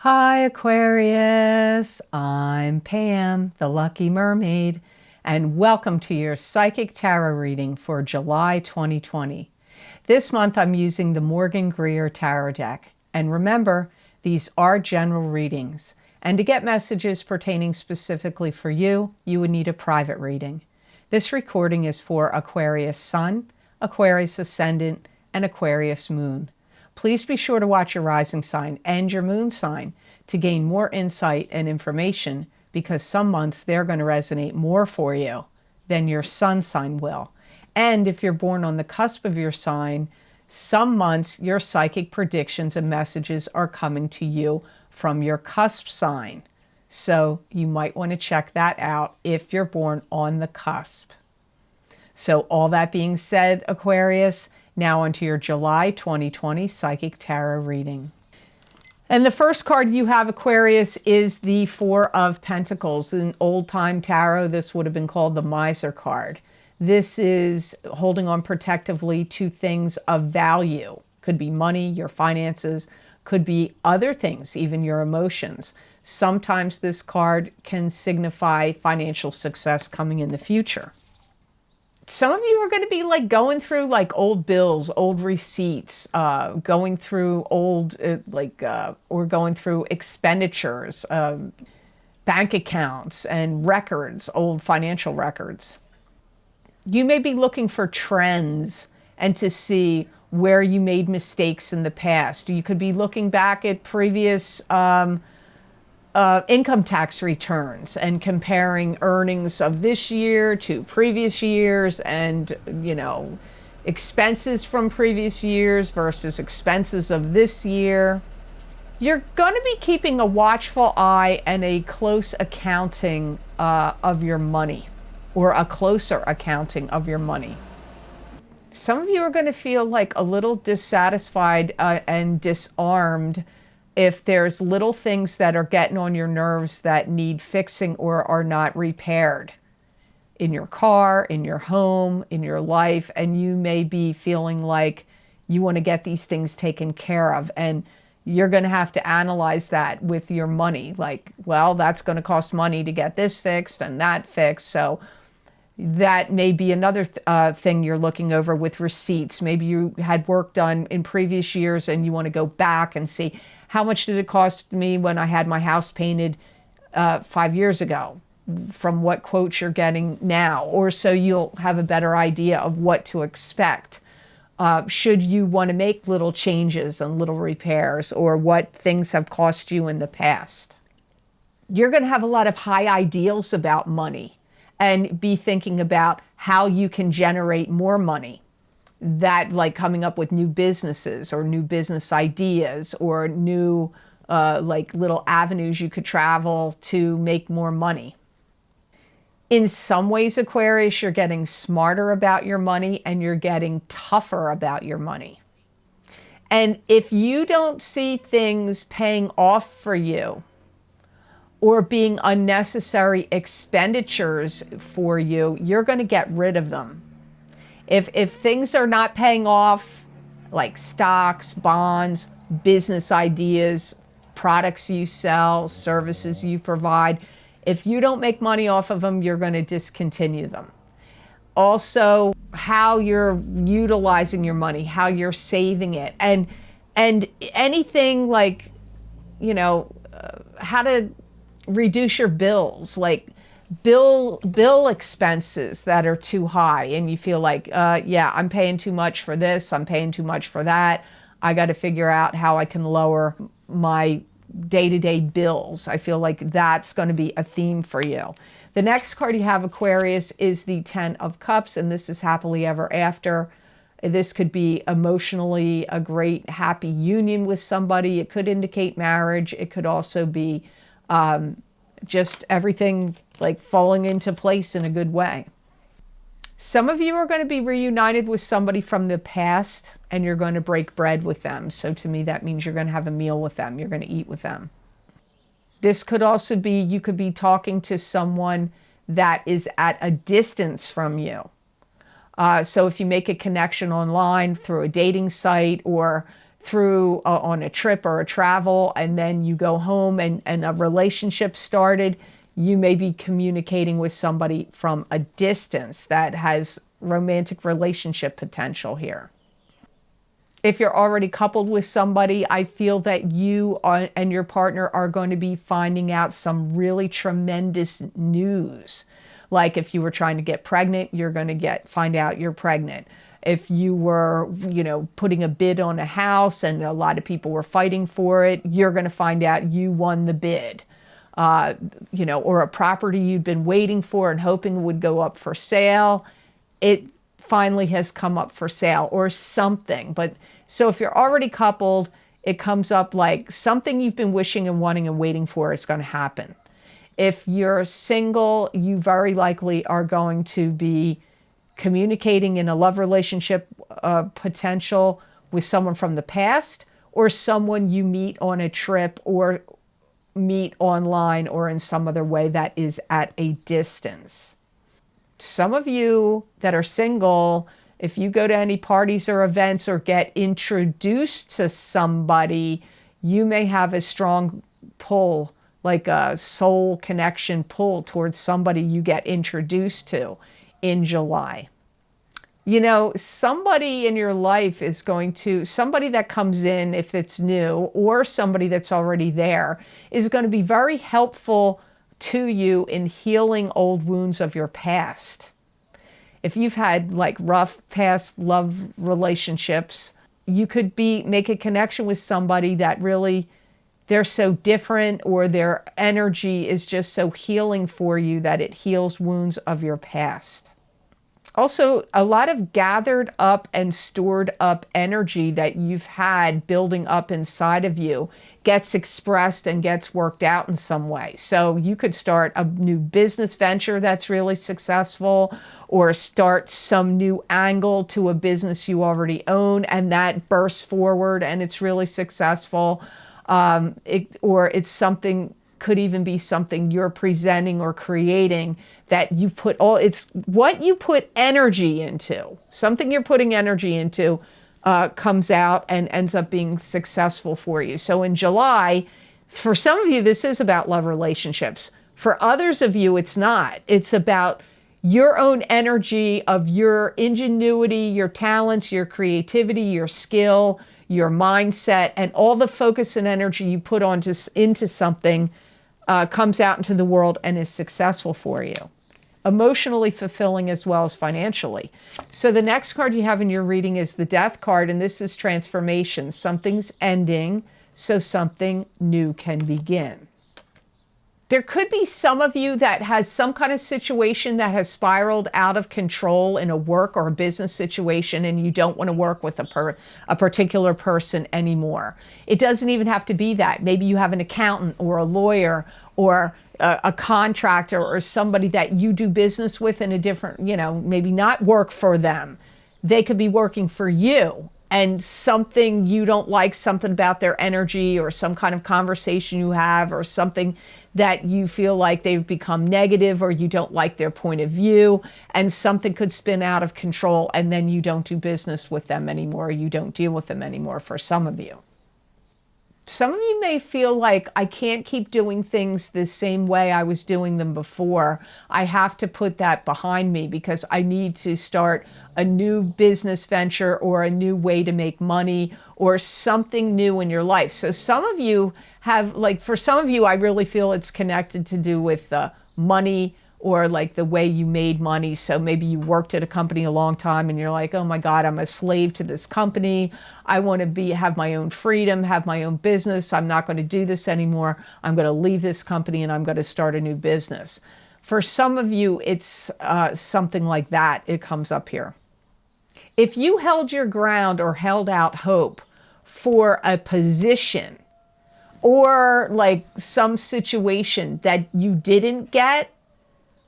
Hi Aquarius, I'm Pam, the Lucky Mermaid, and welcome to your Psychic Tarot reading for July 2020. This month I'm using the Morgan Greer Tarot deck, and remember, these are general readings, and to get messages pertaining specifically for you, you would need a private reading. This recording is for Aquarius Sun, Aquarius Ascendant, and Aquarius Moon. Please be sure to watch your rising sign and your moon sign to gain more insight and information, because some months they're going to resonate more for you than your sun sign will. And if you're born on the cusp of your sign, some months your psychic predictions and messages are coming to you from your cusp sign. So you might want to check that out if you're born on the cusp. So all that being said, Aquarius, now onto your July 2020 Psychic Tarot reading. And the first card you have, Aquarius, is the Four of Pentacles. In old-time tarot, this would have been called the Miser card. This is holding on protectively to things of value. Could be money, your finances, could be other things, even your emotions. Sometimes this card can signify financial success coming in the future. Some of you are going to be like going through like old bills, old receipts, going through old, or going through expenditures, bank accounts and records, old financial records. You may be looking for trends and to see where you made mistakes in the past. You could be looking back at previous income tax returns and comparing earnings of this year to previous years, and expenses from previous years versus expenses of this year. You're going to be keeping a watchful eye and a close accounting of your money, or a closer accounting of your money. Some of you are going to feel like a little dissatisfied and disarmed if there's little things that are getting on your nerves that need fixing or are not repaired in your car, in your home, in your life, and you may be feeling like you want to get these things taken care of, and you're going to have to analyze that with your money. Like, well, that's going to cost money to get this fixed and that fixed, so that may be another thing you're looking over with receipts. Maybe you had work done in previous years and you want to go back and see, how much did it cost me when I had my house painted 5 years ago, from what quotes you're getting now? Or so you'll have a better idea of what to expect. Should you want to make little changes and little repairs, or what things have cost you in the past? You're going to have a lot of high ideals about money and be thinking about how you can generate more money. That, like coming up with new businesses or new business ideas, or new like little avenues you could travel to make more money. In some ways, Aquarius, you're getting smarter about your money and you're getting tougher about your money. And if you don't see things paying off for you or being unnecessary expenditures for you, you're going to get rid of them. If things are not paying off, like stocks, bonds, business ideas, products you sell, services you provide, if you don't make money off of them, you're going to discontinue them. Also, how you're utilizing your money, how you're saving it, and anything like, how to reduce your bills, like bill expenses that are too high, and you feel like, yeah, I'm paying too much for this, I'm paying too much for that. I got to figure out how I can lower my day-to-day bills. I feel like that's going to be a theme for you. The next card you have, Aquarius, is the Ten of Cups, and this is happily ever after. This could be emotionally a great, happy union with somebody. It could indicate marriage. It could also be just everything like falling into place in a good way. Some of you are going to be reunited with somebody from the past, and you're going to break bread with them. So to me, that means you're going to have a meal with them. You're going to eat with them. This could also be, you could be talking to someone that is at a distance from you. So if you make a connection online through a dating site, or through on a trip or a travel, and then you go home and a relationship started, you may be communicating with somebody from a distance that has romantic relationship potential here. If you're already coupled with somebody, I feel that you and your partner are going to be finding out some really tremendous news. Like if you were trying to get pregnant, you're going to find out you're pregnant. If you were, putting a bid on a house and a lot of people were fighting for it, you're going to find out you won the bid. Or a property you'd been waiting for and hoping would go up for sale, it finally has come up for sale or something. But so if you're already coupled, it comes up like something you've been wishing and wanting and waiting for is going to happen. If you're single, you very likely are going to be communicating in a love relationship potential with someone from the past or someone you meet on a trip or meet online or in some other way that is at a distance. Some of you that are single, if you go to any parties or events or get introduced to somebody, you may have a strong pull, like a soul connection pull towards somebody you get introduced to in July. Somebody in your life is somebody that comes in, if it's new, or somebody that's already there, is going to be very helpful to you in healing old wounds of your past. If you've had like rough past love relationships, you could make a connection with somebody that really, they're so different or their energy is just so healing for you that it heals wounds of your past. Also, a lot of gathered up and stored up energy that you've had building up inside of you gets expressed and gets worked out in some way. So you could start a new business venture that's really successful, or start some new angle to a business you already own and that bursts forward and it's really successful. Could even be something you're presenting or creating that you it's what you put energy into. Something you're putting energy into comes out and ends up being successful for you. So in July, for some of you, this is about love relationships. For others of you, it's not. It's about your own energy of your ingenuity, your talents, your creativity, your skill, your mindset, and all the focus and energy you put into something comes out into the world and is successful for you. Emotionally fulfilling as well as financially. So the next card you have in your reading is the Death card, and this is transformation. Something's ending, so something new can begin. There could be some of you that has some kind of situation that has spiraled out of control in a work or a business situation, and you don't want to work with a particular person anymore. It doesn't even have to be that. Maybe you have an accountant or a lawyer or a contractor or somebody that you do business with in a different, maybe not work for them. They could be working for you, and something you don't like, something about their energy or some kind of conversation you have or something that you feel like they've become negative or you don't like their point of view, and something could spin out of control and then you don't do business with them anymore, you don't deal with them anymore for some of you. Some of you may feel like, I can't keep doing things the same way I was doing them before. I have to put that behind me because I need to start a new business venture or a new way to make money or something new in your life. So some of you for some of you, I really feel it's connected to do with money or like the way you made money. So maybe you worked at a company a long time and you're like, oh my God, I'm a slave to this company. I want to have my own freedom, have my own business. I'm not going to do this anymore. I'm going to leave this company and I'm going to start a new business. For some of you, it's something like that. It comes up here. If you held your ground or held out hope for a position or like some situation that you didn't get,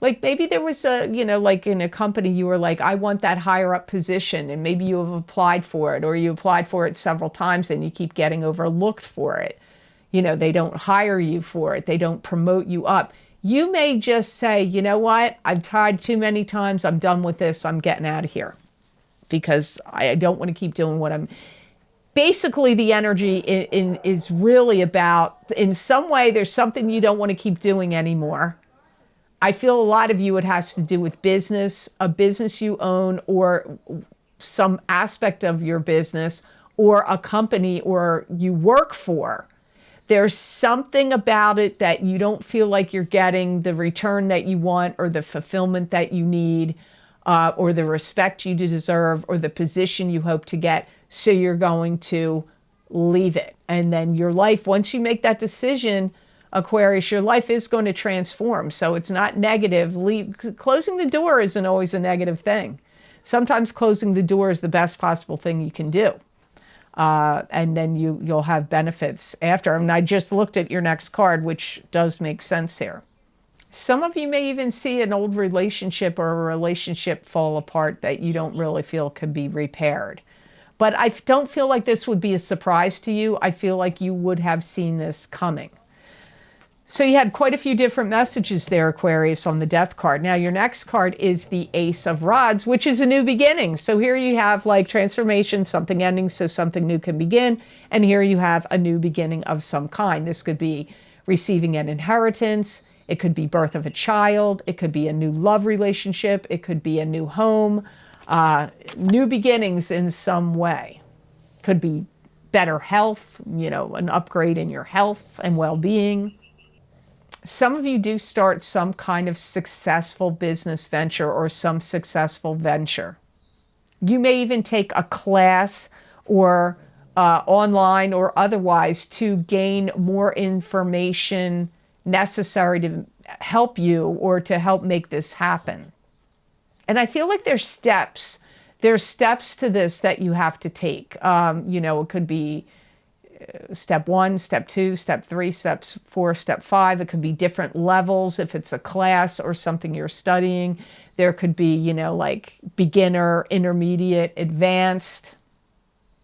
like maybe there was like in a company you were like, I want that higher up position, and maybe you have applied for it or you applied for it several times and you keep getting overlooked for it. They don't hire you for it. They don't promote you up. You may just say, you know what? I've tried too many times. I'm done with this. I'm getting out of here because I don't want to keep doing what I'm basically the energy is really about, in some way, there's something you don't want to keep doing anymore. I feel a lot of you, it has to do with business, a business you own, or some aspect of your business, or a company or you work for. There's something about it that you don't feel like you're getting the return that you want, or the fulfillment that you need, or the respect you deserve, or the position you hope to get. So you're going to leave it. And then your life, once you make that decision, Aquarius, your life is going to transform. So it's not negative. Closing the door isn't always a negative thing. Sometimes closing the door is the best possible thing you can do. And then you'll have benefits after. And I just looked at your next card, which does make sense here. Some of you may even see an old relationship or a relationship fall apart that you don't really feel can be repaired. But I don't feel like this would be a surprise to you. I feel like you would have seen this coming. So you had quite a few different messages there, Aquarius, on the Death card. Now your next card is the Ace of Rods, which is a new beginning. So here you have like transformation, something ending, so something new can begin. And here you have a new beginning of some kind. This could be receiving an inheritance. It could be birth of a child. It could be a new love relationship. It could be a new home. New beginnings in some way. Could be better health, an upgrade in your health and well-being. Some of you do start some kind of successful business venture or some successful venture. You may even take a class or online or otherwise to gain more information necessary to help you or to help make this happen. And I feel like there's steps. There's steps to this that you have to take. It could be step 1, step 2, step 3, step 4, step 5. It could be different levels if it's a class or something you're studying. There could be, like beginner, intermediate, advanced.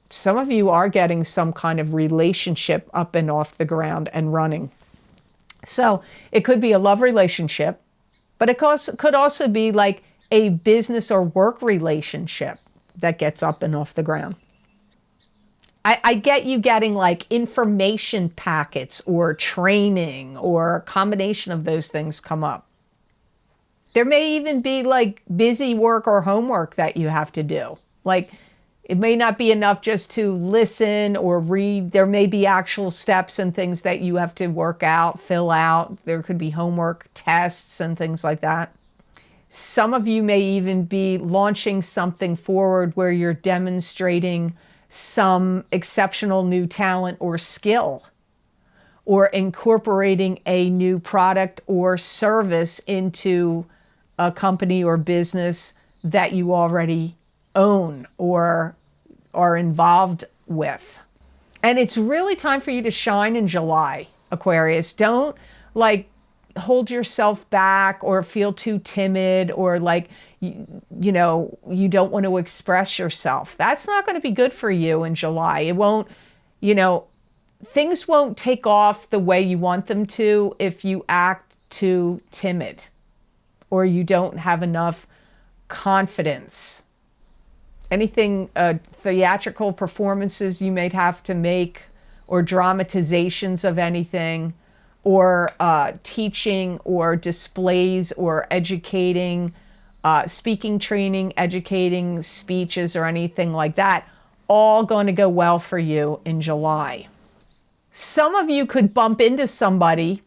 Some of you are getting some kind of relationship up and off the ground and running. So it could be a love relationship, but it could also be like a business or work relationship that gets up and off the ground. I get you getting like information packets or training or a combination of those things come up. There may even be like busy work or homework that you have to do. Like it may not be enough just to listen or read. There may be actual steps and things that you have to work out, fill out. There could be homework, tests, and things like that. Some of you may even be launching something forward where you're demonstrating some exceptional new talent or skill, or incorporating a new product or service into a company or business that you already own or are involved with. And it's really time for you to shine in July, Aquarius. Don't hold yourself back or feel too timid or you don't want to express yourself. That's not going to be good for you in July. It won't, things won't take off the way you want them to if you act too timid or you don't have enough confidence. Anything, theatrical performances you may have to make, or dramatizations of anything, or teaching or displays or educating, speaking training, educating speeches or anything like that, all going to go well for you in July. Some of you could bump into somebody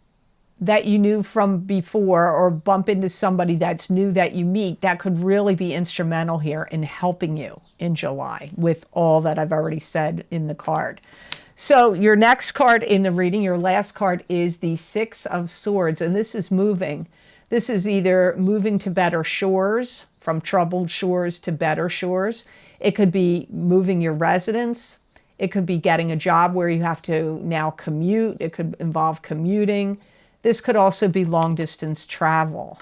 that you knew from before, or bump into somebody that's new that you meet that could really be instrumental here in helping you in July with all that I've already said in the card. So your next card in the reading, your last card, is the Six of Swords, and this is moving. This is either moving to better shores, from troubled shores to better shores. It could be moving your residence. It could be getting a job where you have to now commute. It could involve commuting. This could also be long distance travel.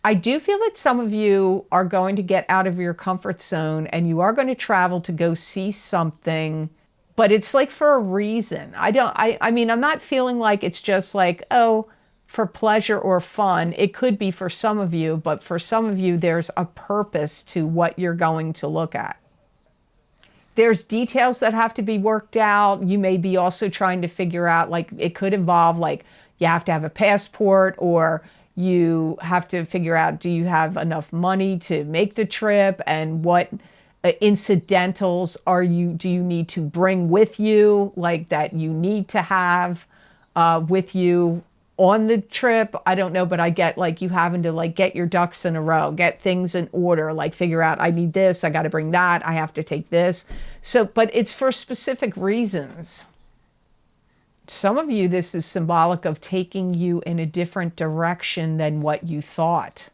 I do feel that some of you are going to get out of your comfort zone and you are going to travel to go see something, but it's like for a reason. I mean, I'm not feeling like it's just like, oh, for pleasure or fun. It could be for some of you, but for some of you, there's a purpose to what you're going to look at. There's details that have to be worked out. You may be also trying to figure out, like, it could involve, like, you have to have a passport, or you have to figure out, do you have enough money to make the trip, and what incidentals do you need to bring with you, like, that you need to have with you on the trip. I don't know, but I get, like, you having to, like, get your ducks in a row, get things in order, like, figure out, I need this, I got to bring that, I have to take this. So, but it's for specific reasons. Some of you, this is symbolic of taking you in a different direction than what you thought.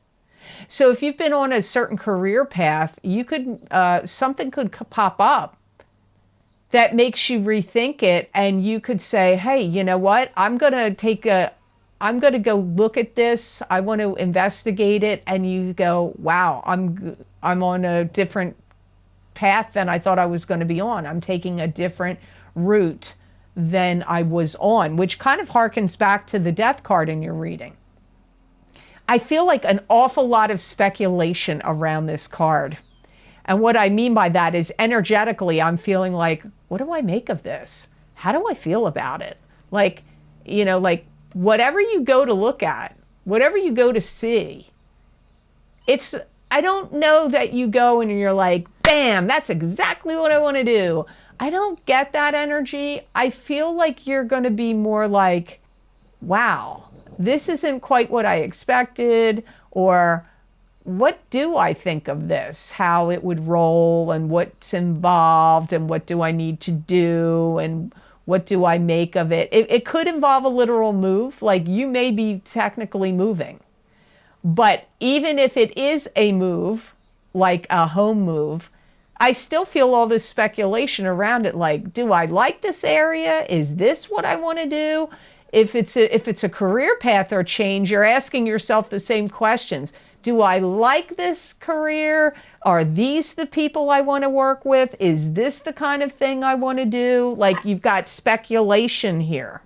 So if you've been on a certain career path, you could, something could pop up that makes you rethink it, and you could say, hey, you know what, I'm going to go look at this. I want to investigate it. And you go, wow, I'm on a different path than I thought I was going to be on. I'm taking a different route than I was on, which kind of harkens back to the death card in your reading. I feel like an awful lot of speculation around this card. And what I mean by that is, energetically, I'm feeling like, what do I make of this? How do I feel about it? Like, you know, like, whatever you go to look at, whatever you go to see, I don't know that you go and you're like, bam, that's exactly what I want to do. I don't get that energy. I feel like you're going to be more like, wow, this isn't quite what I expected, or what do I think of this? How it would roll, and what's involved, and what do I need to do, and what do I make of it? It could involve a literal move, like you may be technically moving. But even if it is a move, like a home move, I still feel all this speculation around it. Like, do I like this area? Is this what I want to do? If it's a career path or change, you're asking yourself the same questions. Do I like this career? Are these the people I want to work with? Is this the kind of thing I want to do? Like, you've got speculation here.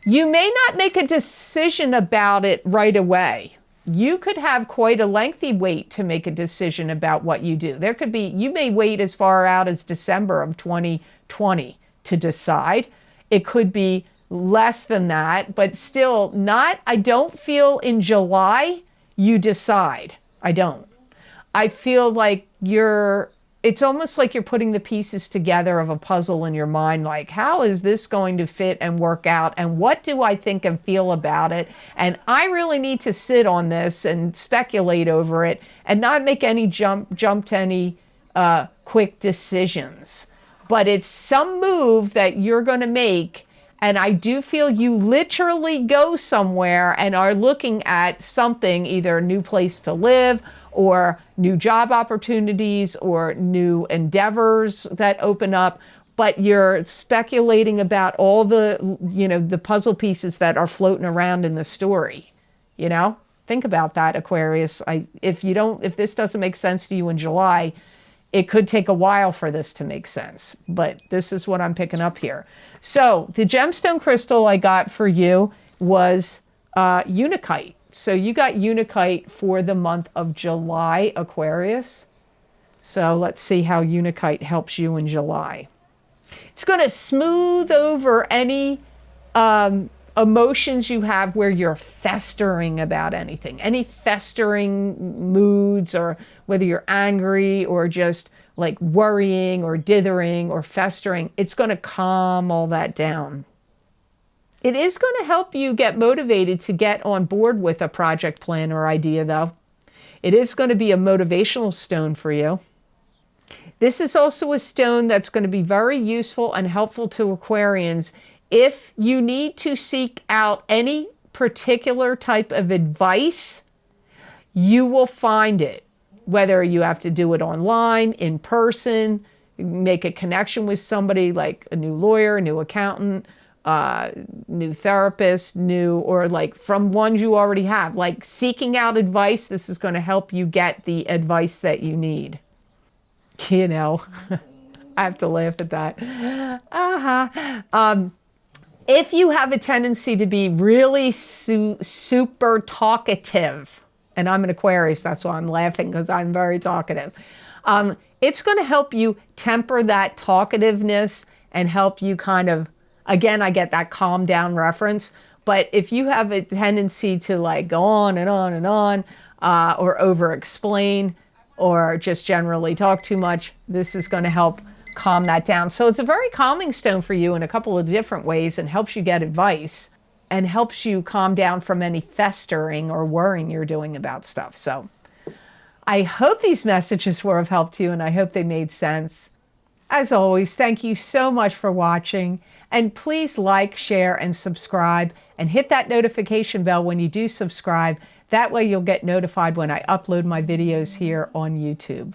You may not make a decision about it right away. You could have quite a lengthy wait to make a decision about what you do. You may wait as far out as December of 2020 to decide. It could be less than that, but still not. I don't feel in July you decide. I don't. I feel like it's almost like you're putting the pieces together of a puzzle in your mind, like, how is this going to fit and work out, and what do I think and feel about it? And I really need to sit on this and speculate over it and not make any jump to any quick decisions. But it's some move that you're going to make, and I do feel you literally go somewhere and are looking at something, either a new place to live, or new job opportunities, or new endeavors that open up, but you're speculating about all the puzzle pieces that are floating around in the story. Think about that, Aquarius. If this doesn't make sense to you in July, it could take a while for this to make sense, but this is what I'm picking up here. So the gemstone crystal I got for you was Unakite. So you got Unakite for the month of July, Aquarius. So let's see how Unakite helps you in July. It's going to smooth over any emotions you have where you're festering about anything, any festering moods, or whether you're angry or just like worrying or dithering or festering. It's going to calm all that down. It is going to help you get motivated to get on board with a project plan or idea, though. It is going to be a motivational stone for you. This is also a stone that's going to be very useful and helpful to Aquarians if you need to seek out any particular type of advice. You will find it, whether you have to do it online, in person, make a connection with somebody like a new lawyer, a new accountant, new therapist, or like from ones you already have. Like seeking out advice, this is going to help you get the advice that you need. I have to laugh at that. If you have a tendency to be really super talkative, and I'm an Aquarius, that's why I'm laughing, because I'm very talkative. It's going to help you temper that talkativeness and help you kind of, again, I get that calm down reference. But if you have a tendency to like go on and on and on, or over explain, or just generally talk too much, this is going to help calm that down. So it's a very calming stone for you in a couple of different ways, and helps you get advice and helps you calm down from any festering or worrying you're doing about stuff. So I hope these messages were of help to you, and I hope they made sense. As always, thank you so much for watching, and please like, share, and subscribe, and hit that notification bell when you do subscribe. That way you'll get notified when I upload my videos here on YouTube.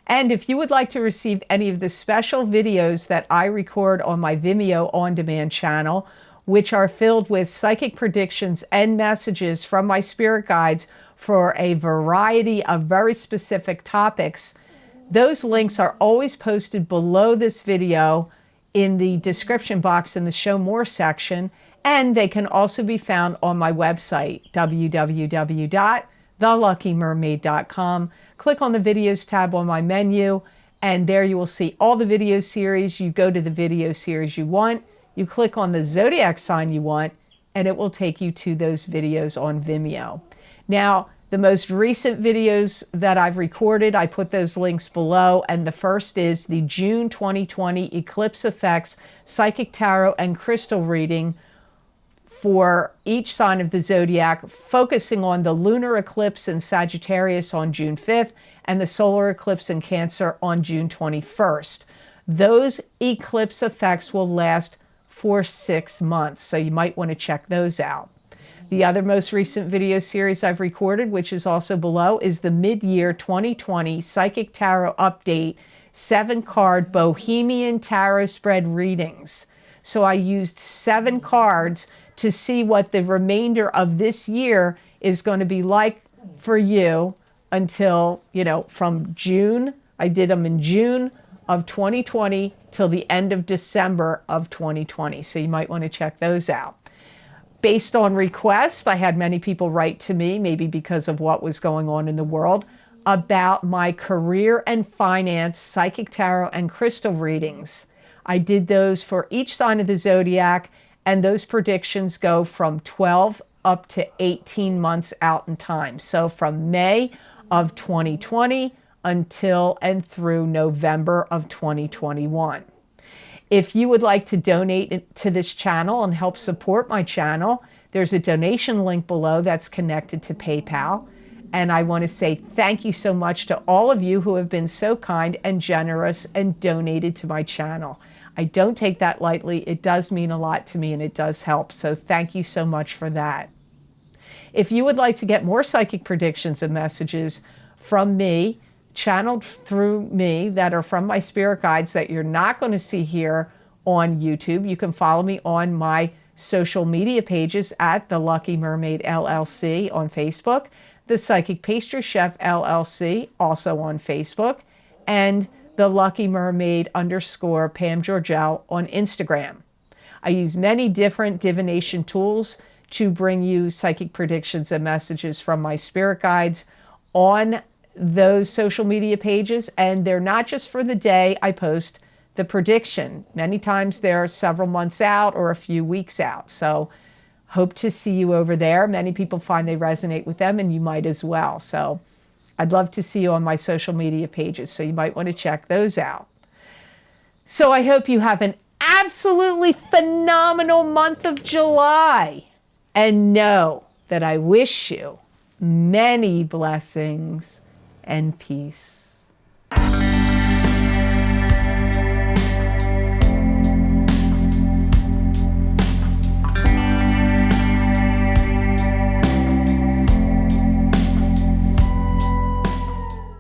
And if you would like to receive any of the special videos that I record on my Vimeo on-demand channel, which are filled with psychic predictions and messages from my spirit guides for a variety of very specific topics, those links are always posted below this video in the description box in the Show More section, and they can also be found on my website, www.theluckymermaid.com. Click on the Videos tab on my menu, and there you will see all the video series. You go to the video series you want, you click on the zodiac sign you want, and it will take you to those videos on Vimeo. Now, the most recent videos that I've recorded, I put those links below, and the first is the June 2020 Eclipse Effects Psychic Tarot and Crystal Reading for each sign of the zodiac, focusing on the lunar eclipse in Sagittarius on June 5th and the solar eclipse in Cancer on June 21st. Those eclipse effects will last for 6 months, so you might want to check those out. The other most recent video series I've recorded, which is also below, is the Mid-Year 2020 Psychic Tarot Update 7-card Bohemian Tarot Spread Readings. So I used 7 cards to see what the remainder of this year is going to be like for you until, from June. I did them in June of 2020 till the end of December of 2020. So you might want to check those out. Based on request, I had many people write to me, maybe because of what was going on in the world, about my career and finance psychic tarot and crystal readings. I did those for each sign of the zodiac, and those predictions go from 12 up to 18 months out in time. So from May of 2020 until and through November of 2021. If you would like to donate to this channel and help support my channel, there's a donation link below that's connected to PayPal. And I want to say thank you so much to all of you who have been so kind and generous and donated to my channel. I don't take that lightly. It does mean a lot to me, and it does help. So thank you so much for that. If you would like to get more psychic predictions and messages from me, channeled through me, that are from my spirit guides that you're not going to see here on YouTube, you can follow me on my social media pages at The Lucky Mermaid LLC on Facebook, The Psychic Pastry Chef LLC also on Facebook, and The Lucky Mermaid _ Pam Georgel on Instagram. I use many different divination tools to bring you psychic predictions and messages from my spirit guides on those social media pages, and they're not just for the day I post the prediction. Many times they're several months out or a few weeks out. So hope to see you over there. Many people find they resonate with them, and you might as well. So I'd love to see you on my social media pages, so you might want to check those out. So I hope you have an absolutely phenomenal month of July, and know that I wish you many blessings and peace.